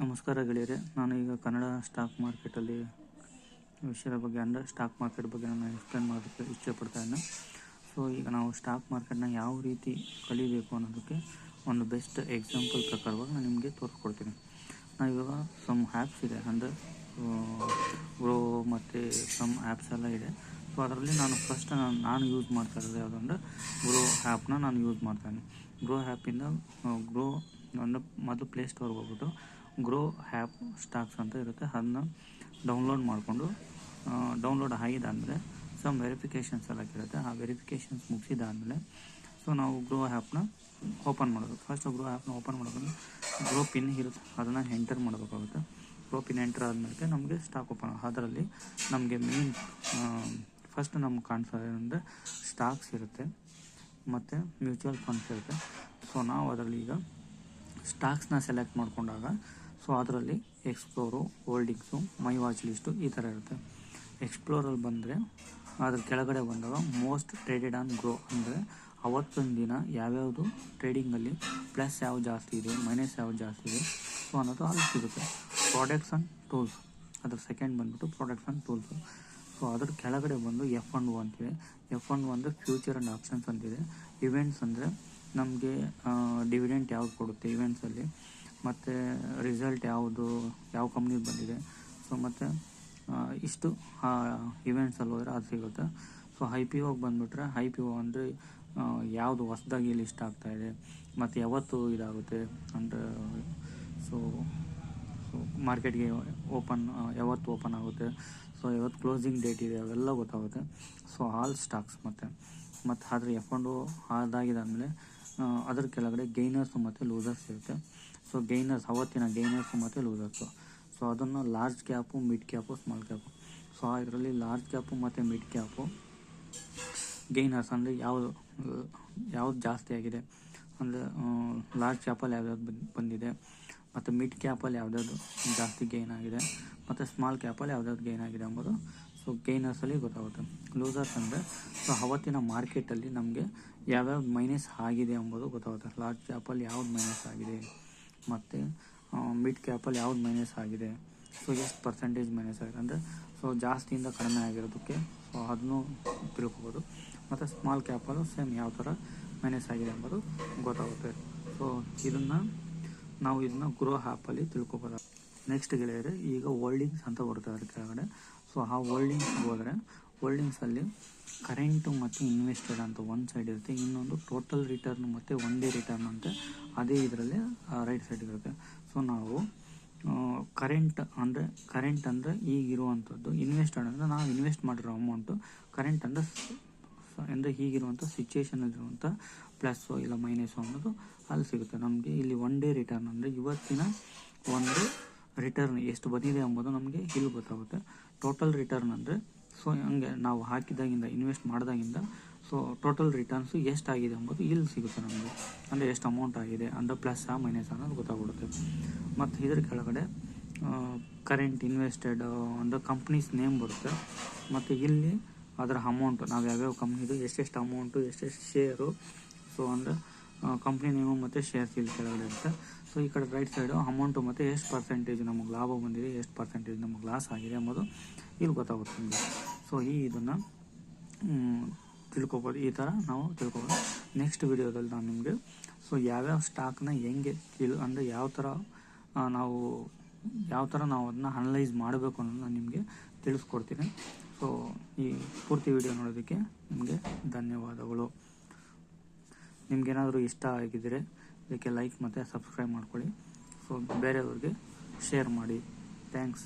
ನಮಸ್ಕಾರ ಗೆಳೆಯರೆ, ನಾನು ಈಗ ಕನ್ನಡ ಸ್ಟಾಕ್ ಮಾರ್ಕೆಟಲ್ಲಿ ವಿಷಯದ ಬಗ್ಗೆ ಅಂದರೆ ಸ್ಟಾಕ್ ಮಾರ್ಕೆಟ್ ಬಗ್ಗೆ ನಾನು ಎಕ್ಸ್ಪ್ಲೇನ್ ಮಾಡೋದಕ್ಕೆ ಇಷ್ಟಪಡ್ತಾ ಇದ್ದೇನೆ. ಸೊ ಈಗ ನಾವು ಸ್ಟಾಕ್ ಮಾರ್ಕೆಟ್ನ ಯಾವ ರೀತಿ ಕಲಿಬೇಕು ಅನ್ನೋದಕ್ಕೆ ಒಂದು ಬೆಸ್ಟ್ ಎಕ್ಸಾಂಪಲ್ ಪ್ರಕಾರವಾಗಿ ನಾನು ನಿಮಗೆ ತೋರಿಸ್ಕೊಡ್ತೀನಿ. ನಾವು ಇವಾಗ ಸಮ್ ಆ್ಯಪ್ಸ್ ಇದೆ, ಅಂದರೆ ಗ್ರೋ ಮತ್ತು ಸಮ್ ಆ್ಯಪ್ಸ್ ಎಲ್ಲ ಇದೆ. ಸೊ ಅದರಲ್ಲಿ ನಾನು ಫಸ್ಟ್ ನಾನು ಯೂಸ್ ಮಾಡ್ತಾ ಇರೋದು ಯಾವುದಂದ್ರೆ ಗ್ರೋ ಆ್ಯಪ್ನ ನಾನು ಯೂಸ್ ಮಾಡ್ತಾಯಿದ್ದೀನಿ. ಗ್ರೋ ಆ್ಯಪಿಂದ ಗ್ರೋ ಒಂದು ಮೊದಲು ಪ್ಲೇಸ್ಟೋರ್ಗೆ ಹೋಗ್ಬಿಟ್ಟು ಗ್ರೋ ಆ್ಯಪ್ ಸ್ಟಾಕ್ಸ್ ಅಂತ ಇರುತ್ತೆ, ಅದನ್ನ ಡೌನ್ಲೋಡ್ ಮಾಡಿಕೊಂಡು ಡೌನ್ಲೋಡ್ ಆಗಿದ್ದಾದಮೇಲೆ ಸಮ್ ವೆರಿಫಿಕೇಷನ್ಸ್ ಎಲ್ಲ ಇರುತ್ತೆ. ಆ ವೆರಿಫಿಕೇಷನ್ಸ್ ಮುಗಿಸಿದಾದಮೇಲೆ ಸೊ ನಾವು ಗ್ರೋ ಆ್ಯಪ್ನ ಓಪನ್ ಮಾಡೋದು. ಫಸ್ಟ್ ಗ್ರೋ ಆ್ಯಪ್ನ ಓಪನ್ ಮಾಡೋದು, ಗ್ರೋ ಪಿನ್ ಇರುತ್ತೆ ಅದನ್ನು ಎಂಟರ್ ಮಾಡಬೇಕಾಗುತ್ತೆ. ಗ್ರೋ ಪಿನ್ ಎಂಟರ್ ಆದಮೇಲೆ ನಮಗೆ ಸ್ಟಾಕ್ ಓಪನ್, ಅದರಲ್ಲಿ ನಮಗೆ ಮೇನ್ ಫಸ್ಟ್ ನಮ್ಗೆ ಕಾಣಿಸೋದು ಅಂದರೆ ಸ್ಟಾಕ್ಸ್ ಇರುತ್ತೆ ಮತ್ತು ಮ್ಯೂಚುವಲ್ ಫಂಡ್ಸ್ ಇರುತ್ತೆ. ಸೊ ನಾವು ಅದರಲ್ಲಿ ಈಗ ಸ್ಟಾಕ್ಸ್ನ ಸೆಲೆಕ್ಟ್ ಮಾಡಿಕೊಂಡಾಗ ಸೊ ಅದರಲ್ಲಿ ಎಕ್ಸ್ಪ್ಲೋರು, ಹೋಲ್ಡಿಂಗ್ಸು, ಮೈ ವಾಚ್ ಲಿಸ್ಟು ಈ ಥರ ಇರುತ್ತೆ. ಎಕ್ಸ್ಪ್ಲೋರಲ್ಲಿ ಬಂದರೆ ಅದ್ರ ಕೆಳಗಡೆ ಬಂದಾಗ ಮೋಸ್ಟ್ ಟ್ರೇಡೆಡ್ ಆನ್ ಗ್ರೋ, ಅಂದರೆ ಅವತ್ತೊಂದು ದಿನ ಯಾವ್ಯಾವುದು ಟ್ರೇಡಿಂಗಲ್ಲಿ ಪ್ಲಸ್ ಯಾವ ಜಾಸ್ತಿ ಇದೆ, ಮೈನಸ್ ಯಾವ ಜಾಸ್ತಿ ಇದೆ ಸೊ ಅನ್ನೋದು ಅಲ್ಲಿ ಸಿಗುತ್ತೆ. ಪ್ರಾಡಕ್ಟ್ಸ್ ಆ್ಯಂಡ್ ಟೂಲ್ಸ್, ಅದ್ರ ಸೆಕೆಂಡ್ ಬಂದುಬಿಟ್ಟು ಪ್ರಾಡಕ್ಟ್ಸ್ ಆ್ಯಂಡ್ ಟೂಲ್ಸು. ಸೊ ಅದ್ರ ಕೆಳಗಡೆ ಬಂದು F&O ಅಂತಿದೆ. F&O ಅಂದರೆ ಫ್ಯೂಚರ್ ಆ್ಯಂಡ್ ಆಪ್ಷನ್ಸ್ ಅಂತಿದೆ. ಇವೆಂಟ್ಸ್ ಅಂದರೆ ನಮಗೆ ಡಿವಿಡೆಂಟ್ ಯಾವ್ದು ಕೊಡುತ್ತೆ ಇವೆಂಟ್ಸಲ್ಲಿ, ಮತ್ತು ರಿಸಲ್ಟ್ ಯಾವುದು ಯಾವ ಕಂಪ್ನಿಗೆ ಬಂದಿದೆ. ಸೊ ಮತ್ತು ಇಷ್ಟು ಇವೆಂಟ್ಸಲ್ಲಿ ಹೋದರೆ ಅದು ಸಿಗುತ್ತೆ. ಸೊ IPO ಬಂದುಬಿಟ್ರೆ IPO ಅಂದರೆ ಯಾವುದು ಹೊಸದಾಗಿ ಲಿಸ್ಟ್ ಆಗ್ತಾಯಿದೆ ಮತ್ತು ಯಾವತ್ತು ಇದಾಗುತ್ತೆ ಅಂದರೆ ಸೊ ಮಾರ್ಕೆಟ್ಗೆ ಯಾವತ್ತು ಓಪನ್ ಆಗುತ್ತೆ, ಸೊ ಯಾವತ್ತು ಕ್ಲೋಸಿಂಗ್ ಡೇಟ್ ಇದೆ ಅವೆಲ್ಲ ಗೊತ್ತಾಗುತ್ತೆ. ಸೊ ಆಲ್ ಸ್ಟಾಕ್ಸ್ ಮತ್ತು ಅದ್ರ F&O ಅದಾಗಿದ್ದಾದಮೇಲೆ ಅದ್ರ ಕೆಳಗಡೆ ಗೈನರ್ಸು ಮತ್ತು ಲೂಸರ್ಸ್ ಇರುತ್ತೆ. ಸೊ ಗೈನರ್ಸ್ ಅವತ್ತಿನ ಗೈನರ್ಸು ಮತ್ತು ಲೂಸರ್ಸು. ಸೊ ಅದನ್ನು large cap, mid cap, small cap. So ಇದರಲ್ಲಿ ಲಾರ್ಜ್ ಕ್ಯಾಪು ಮತ್ತು ಮಿಡ್ ಕ್ಯಾಪು ಗೈನರ್ಸ್ ಅಂದರೆ ಯಾವುದು ಜಾಸ್ತಿ ಆಗಿದೆ, ಅಂದರೆ ಲಾರ್ಜ್ ಕ್ಯಾಪಲ್ಲಿ ಯಾವ್ಯಾವ್ದು ಬಂದಿದೆ, ಮತ್ತು ಮಿಡ್ ಕ್ಯಾಪಲ್ಲಿ ಯಾವ್ದಾದ್ರು ಜಾಸ್ತಿ ಗೈನ್ ಆಗಿದೆ, ಮತ್ತು ಸ್ಮಾಲ್ ಕ್ಯಾಪಲ್ಲಿ ಯಾವ್ದಾವ್ದು ಗೈನ್ ಆಗಿದೆ ಎಂಬುದು ಸೊ ಗೈನರ್ಸಲ್ಲಿ ಗೊತ್ತಾಗುತ್ತೆ. ಲೂಸರ್ಸ್ ಅಂದರೆ ಸೊ ಅವತ್ತಿನ ಮಾರ್ಕೆಟಲ್ಲಿ ನಮಗೆ ಯಾವ್ಯಾವ್ದು ಮೈನಸ್ ಆಗಿದೆ ಎಂಬುದು ಗೊತ್ತಾಗುತ್ತೆ. ಲಾರ್ಜ್ ಕ್ಯಾಪಲ್ಲಿ ಯಾವ್ದು ಮೈನಸ್ ಆಗಿದೆ ಮತ್ತು ಮಿಡ್ ಕ್ಯಾಪಲ್ಲಿ ಯಾವ್ದು ಮೈನಸ್ ಆಗಿದೆ, ಸೊ ಎಷ್ಟು ಪರ್ಸೆಂಟೇಜ್ ಮೈನಸ್ ಆಗಿದೆ ಅಂದರೆ ಸೊ ಜಾಸ್ತಿಯಿಂದ ಕಡಿಮೆ ಆಗಿರೋದಕ್ಕೆ ಸೊ ಅದನ್ನು ತಿಳ್ಕೊಬೋದು. ಮತ್ತು ಸ್ಮಾಲ್ ಕ್ಯಾಪಲ್ಲೂ ಸೇಮ್ ಯಾವ ಥರ ಮೈನಸ್ ಆಗಿದೆ ಎಂಬುದು ಗೊತ್ತಾಗುತ್ತೆ. ಸೊ ನಾವು ಇದನ್ನು ಗ್ರೋ ಆ್ಯಪಲ್ಲಿ ತಿಳ್ಕೊಬೋದು. ನೆಕ್ಸ್ಟ್ ಗೆಳೆಯರೆ, ಈಗ ಹೋಲ್ಡಿಂಗ್ಸ್ ಅಂತ ಬರುತ್ತೆ ಅದ್ರ ಕೆಳಗಡೆ. ಸೊ ಆ ಹೋಲ್ಡಿಂಗ್ಸ್ ಹೋದರೆ ಹೋಲ್ಡಿಂಗ್ಸಲ್ಲಿ ಕರೆಂಟು ಮತ್ತು ಇನ್ವೆಸ್ಟೆಡ್ ಅಂತ ಒಂದು ಸೈಡ್ ಇರುತ್ತೆ, ಇನ್ನೊಂದು ಟೋಟಲ್ ರಿಟರ್ನ್ ಮತ್ತು ಒನ್ ಡೇ ರಿಟರ್ನ್ ಅಂತ ಅದೇ ಇದರಲ್ಲಿ ರೈಟ್ ಸೈಡ್ ಇರುತ್ತೆ. ಸೊ ನಾವು ಕರೆಂಟ್ ಅಂದರೆ ಈಗಿರುವಂಥದ್ದು, ಇನ್ವೆಸ್ಟೆಡ್ ಅಂದರೆ ನಾವು ಇನ್ವೆಸ್ಟ್ ಮಾಡಿರೋ ಅಮೌಂಟು, ಕರೆಂಟ್ ಅಂದರೆ ಹೀಗಿರುವಂಥ ಸಿಚುವೇಷನಲ್ಲಿರುವಂಥ ಪ್ಲಸ್ಸು ಇಲ್ಲ ಮೈನಸ್ಸು ಅನ್ನೋದು ಅಲ್ಲಿ ಸಿಗುತ್ತೆ ನಮಗೆ. ಇಲ್ಲಿ ಒನ್ ಡೇ ರಿಟರ್ನ್ ಅಂದರೆ ಇವತ್ತಿನ ಒಂದು ರಿಟರ್ನ್ ಎಷ್ಟು ಬಂದಿದೆ ಎಂಬುದು ನಮಗೆ ಇಲ್ಲಿ ಗೊತ್ತಾಗುತ್ತೆ. ಟೋಟಲ್ ರಿಟರ್ನ್ ಅಂದರೆ ಸೊ ಹಂಗೆ ನಾವು ಹಾಕಿದಾಗಿಂದ ಇನ್ವೆಸ್ಟ್ ಮಾಡಿದಾಗಿಂದ ಸೊ ಟೋಟಲ್ ರಿಟರ್ನ್ಸು ಎಷ್ಟಾಗಿದೆ ಎಂಬುದು ಇಲ್ಲಿ ಸಿಗುತ್ತೆ ನಮಗೆ, ಅಂದರೆ ಎಷ್ಟು ಅಮೌಂಟ್ ಆಗಿದೆ ಅಂದರೆ ಪ್ಲಸ್ಸಾ ಮೈನಸ್ ಅನ್ನೋದು ಗೊತ್ತಾಗ್ಬಿಡುತ್ತೆ. ಮತ್ತು ಇದ್ರ ಕೆಳಗಡೆ ಕರೆಂಟ್ ಇನ್ವೆಸ್ಟೆಡ್ ಅಂದರೆ ಕಂಪ್ನೀಸ್ ನೇಮ್ ಬರುತ್ತೆ, ಮತ್ತು ಇಲ್ಲಿ ಅದರ ಅಮೌಂಟು ನಾವು ಯಾವ್ಯಾವ ಕಂಪ್ನಿದು ಎಷ್ಟೆಷ್ಟು ಅಮೌಂಟು, ಎಷ್ಟೆಷ್ಟು ಶೇರು, ಸೊ ಅಂದರೆ ಕಂಪ್ನಿ ನೇಮು ಮತ್ತು ಶೇರ್ಸ್ ಇಲ್ಲಿ ಕೆಳಗಡೆ ಇರುತ್ತೆ. ಸೊ ಈ ಕಡೆ ರೈಟ್ ಸೈಡು ಅಮೌಂಟು ಮತ್ತು ಎಷ್ಟು ಪರ್ಸೆಂಟೇಜ್ ನಮಗೆ ಲಾಭ ಬಂದಿದೆ, ಎಷ್ಟು ಪರ್ಸೆಂಟೇಜ್ ನಮಗೆ ಲಾಸ್ ಆಗಿದೆ ಎಂಬುದು ಇಲ್ಲಿ ಗೊತ್ತಾಗುತ್ತೆ ನಮಗೆ. ಸೊ ಇದನ್ನು ತಿಳ್ಕೊಬೋದು, ಈ ಥರ ನಾವು ತಿಳ್ಕೊಬೋದು. ನೆಕ್ಸ್ಟ್ ವಿಡಿಯೋದಲ್ಲಿ ನಾನು ನಿಮಗೆ ಸೊ ಯಾವ್ಯಾವ ಸ್ಟಾಕ್ನ ಹೆಂಗೆ ಅಂದರೆ ಯಾವ ಥರ ನಾವು ಅದನ್ನ ಅನಲೈಸ್ ಮಾಡಬೇಕು ಅನ್ನೋದು ನಾನು ನಿಮಗೆ ತಿಳಿಸ್ಕೊಡ್ತೀನಿ. ಸೊ ಈ ಪೂರ್ತಿ ವಿಡಿಯೋ ನೋಡೋದಕ್ಕೆ ನಿಮಗೆ ಧನ್ಯವಾದಗಳು. ನಿಮಗೇನಾದರೂ ಇಷ್ಟ ಆಗಿದ್ದರೆ ಇದಕ್ಕೆ ಲೈಕ್ ಮತ್ತು ಸಬ್ಸ್ಕ್ರೈಬ್ ಮಾಡ್ಕೊಳ್ಳಿ. ಸೊ ಬೇರೆಯವ್ರಿಗೆ ಶೇರ್ ಮಾಡಿ. ಥ್ಯಾಂಕ್ಸ್.